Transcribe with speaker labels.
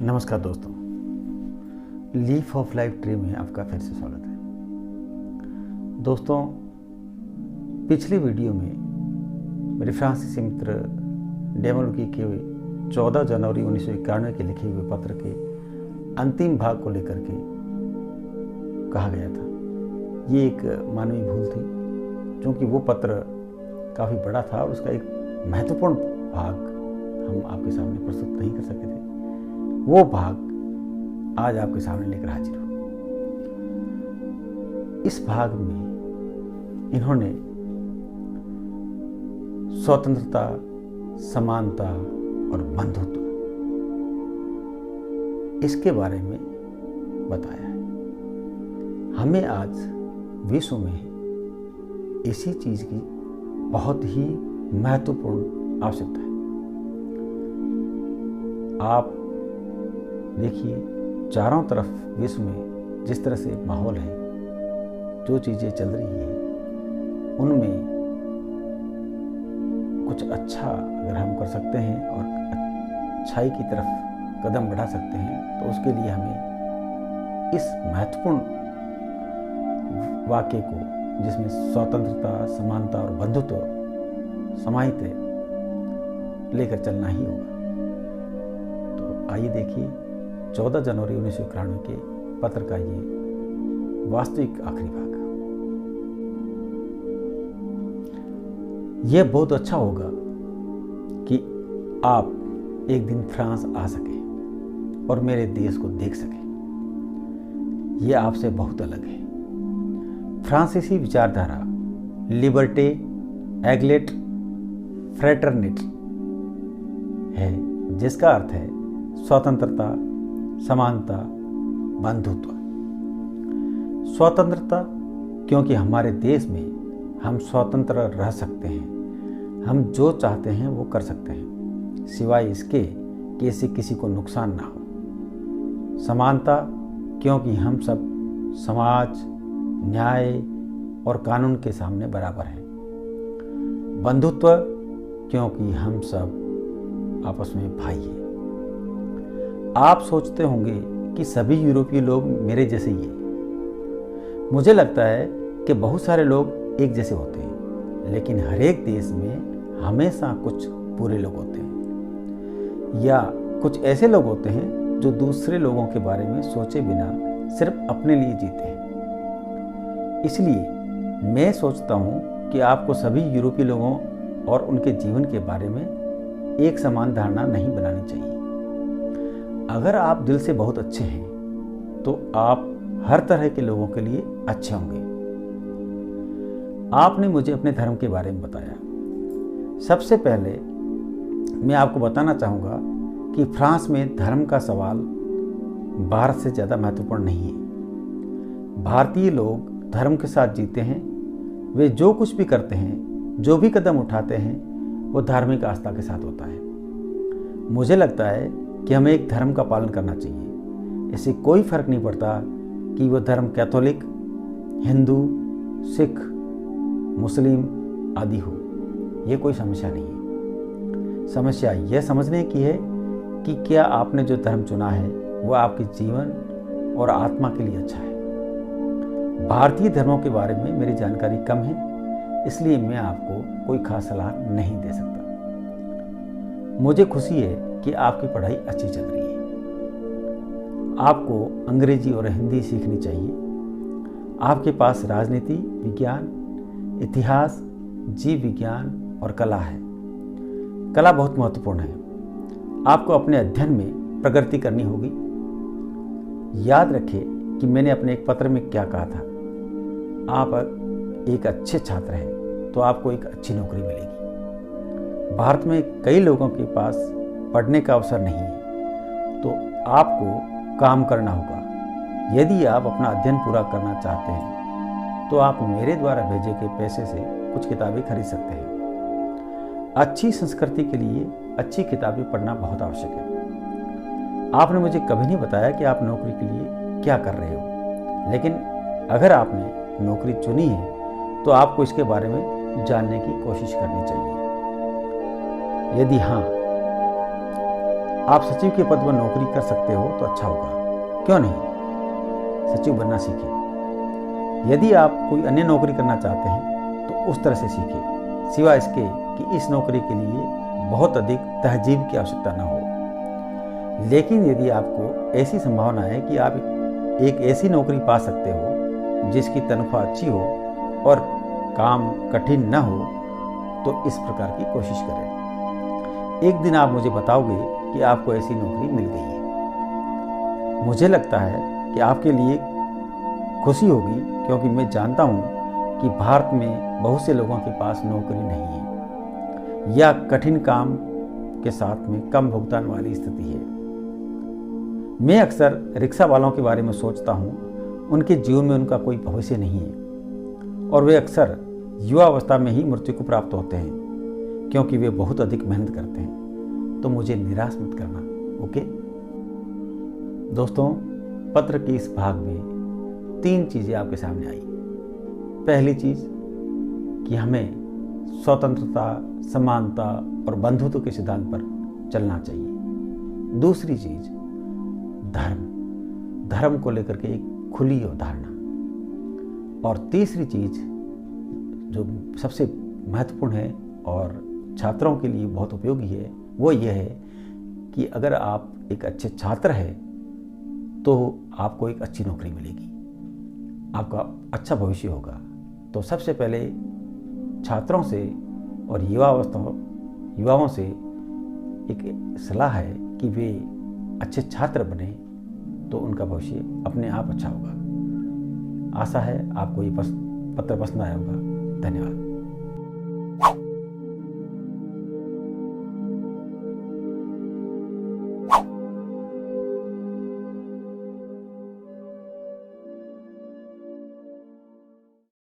Speaker 1: नमस्कार दोस्तों, leaf of life tree में आपका फिर से स्वागत है। दोस्तों, पिछली वीडियो में मेरे फ्रांसीसी मित्र डेमोलुकी के 14 जनवरी 1991 के लिखे हुए पत्र के अंतिम भाग को लेकर के कहा गया था। ये एक मानवीय भूल थी, क्योंकि वो पत्र काफ़ी बड़ा था और उसका एक महत्वपूर्ण भाग हम आपके सामने प्रस्तुत नहीं कर सके थे। वो भाग आज आपके सामने लेकर हाजिर हूँ। इस भाग में इन्होंने स्वतंत्रता, समानता और बंधुत्व इसके बारे में बताया है। हमें आज विश्व में इसी चीज की बहुत ही महत्वपूर्ण आवश्यकता है। आप देखिए, चारों तरफ विश्व में जिस तरह से माहौल है, जो चीज़ें चल रही हैं, उनमें कुछ अच्छा अगर हम कर सकते हैं और अच्छाई की तरफ कदम बढ़ा सकते हैं, तो उसके लिए हमें इस महत्वपूर्ण वाक्य को, जिसमें स्वतंत्रता, समानता और बंधुत्व समाहित है, लेकर चलना ही होगा। तो आइए देखिए 14 जनवरी 1991 के पत्र का ये वास्तविक आखिरी भाग। यह बहुत अच्छा होगा कि आप एक दिन फ्रांस आ सकें और मेरे देश को देख सकें। यह आपसे बहुत अलग है। फ्रांसीसी विचारधारा लिबर्टे, एगलेट, फ्रेटर्निटी है, जिसका अर्थ है स्वतंत्रता, समानता, बंधुत्व। स्वतंत्रता, क्योंकि हमारे देश में हम स्वतंत्र रह सकते हैं, हम जो चाहते हैं वो कर सकते हैं, सिवाय इसके कि इससे किसी को नुकसान ना हो। समानता, क्योंकि हम सब समाज, न्याय और कानून के सामने बराबर हैं। बंधुत्व, क्योंकि हम सब आपस में भाई हैं। आप सोचते होंगे कि सभी यूरोपीय लोग मेरे जैसे ही हैं। मुझे लगता है कि बहुत सारे लोग एक जैसे होते हैं, लेकिन हर एक देश में हमेशा कुछ बुरे लोग होते हैं, या कुछ ऐसे लोग होते हैं जो दूसरे लोगों के बारे में सोचे बिना सिर्फ अपने लिए जीते हैं। इसलिए मैं सोचता हूँ कि आपको सभी यूरोपीय लोगों और उनके जीवन के बारे में एक समान धारणा नहीं बनानी चाहिए। अगर आप दिल से बहुत अच्छे हैं, तो आप हर तरह के लोगों के लिए अच्छे होंगे। आपने मुझे अपने धर्म के बारे में बताया। सबसे पहले मैं आपको बताना चाहूँगा कि फ्रांस में धर्म का सवाल भारत से ज़्यादा महत्वपूर्ण नहीं है। भारतीय लोग धर्म के साथ जीते हैं। वे जो कुछ भी करते हैं, जो भी कदम उठाते हैं, वो धार्मिक आस्था के साथ होता है। मुझे लगता है कि हमें एक धर्म का पालन करना चाहिए। इससे कोई फर्क नहीं पड़ता कि वह धर्म कैथोलिक, हिंदू, सिख, मुस्लिम आदि हो। यह कोई समस्या नहीं है। समस्या यह समझने की है कि क्या आपने जो धर्म चुना है वह आपके जीवन और आत्मा के लिए अच्छा है। भारतीय धर्मों के बारे में मेरी जानकारी कम है, इसलिए मैं आपको कोई खास सलाह नहीं दे सकता। मुझे खुशी है कि आपकी पढ़ाई अच्छी चल रही है। आपको अंग्रेजी और हिंदी सीखनी चाहिए। आपके पास राजनीति, विज्ञान, इतिहास, जीव विज्ञान और कला है। कला बहुत महत्वपूर्ण है। आपको अपने अध्ययन में प्रगति करनी होगी। याद रखें कि मैंने अपने एक पत्र में क्या कहा था। आप एक अच्छे छात्र हैं तो आपको एक अच्छी नौकरी मिलेगी। भारत में कई लोगों के पास पढ़ने का अवसर नहीं है, तो आपको काम करना होगा। यदि आप अपना अध्ययन पूरा करना चाहते हैं, तो आप मेरे द्वारा भेजे गए पैसे से कुछ किताबें खरीद सकते हैं। अच्छी संस्कृति के लिए अच्छी किताबें पढ़ना बहुत आवश्यक है। आपने मुझे कभी नहीं बताया कि आप नौकरी के लिए क्या कर रहे हो, लेकिन अगर आपने नौकरी चुनी है तो आपको इसके बारे में जानने की कोशिश करनी चाहिए। यदि हाँ, आप सचिव के पद पर नौकरी कर सकते हो तो अच्छा होगा, क्यों नहीं सचिव बनना सीखें। यदि आप कोई अन्य नौकरी करना चाहते हैं तो उस तरह से सीखें, सिवाय इसके कि इस नौकरी के लिए बहुत अधिक तहजीब की आवश्यकता न हो। लेकिन यदि आपको ऐसी संभावना है कि आप एक ऐसी नौकरी पा सकते हो जिसकी तनख्वाह अच्छी हो और काम कठिन न हो, तो इस प्रकार की कोशिश करें। एक दिन आप मुझे बताओगे कि आपको ऐसी नौकरी मिल गई है। मुझे लगता है कि आपके लिए खुशी होगी, क्योंकि मैं जानता हूँ कि भारत में बहुत से लोगों के पास नौकरी नहीं है या कठिन काम के साथ में कम भुगतान वाली स्थिति है। मैं अक्सर रिक्शा वालों के बारे में सोचता हूँ। उनके जीवन में उनका कोई भविष्य नहीं है और वे अक्सर युवा अवस्था में ही मृत्यु को प्राप्त होते हैं, क्योंकि वे बहुत अधिक मेहनत करते हैं। तो मुझे निराश मत करना, ओके दोस्तों। पत्र के इस भाग में 3 चीज़ें आपके सामने आई। पहली चीज़ कि हमें स्वतंत्रता, समानता और बंधुत्व के सिद्धांत पर चलना चाहिए। दूसरी चीज़ धर्म को लेकर के एक खुली अवधारणा। और तीसरी चीज़ जो सबसे महत्वपूर्ण है और छात्रों के लिए बहुत उपयोगी है, वो ये है कि अगर आप एक अच्छे छात्र हैं तो आपको एक अच्छी नौकरी मिलेगी, आपका अच्छा भविष्य होगा। तो सबसे पहले छात्रों से और युवाओं से एक सलाह है कि वे अच्छे छात्र बने, तो उनका भविष्य अपने आप अच्छा होगा। आशा है आपको ये पत्र पसंद आया होगा। धन्यवाद।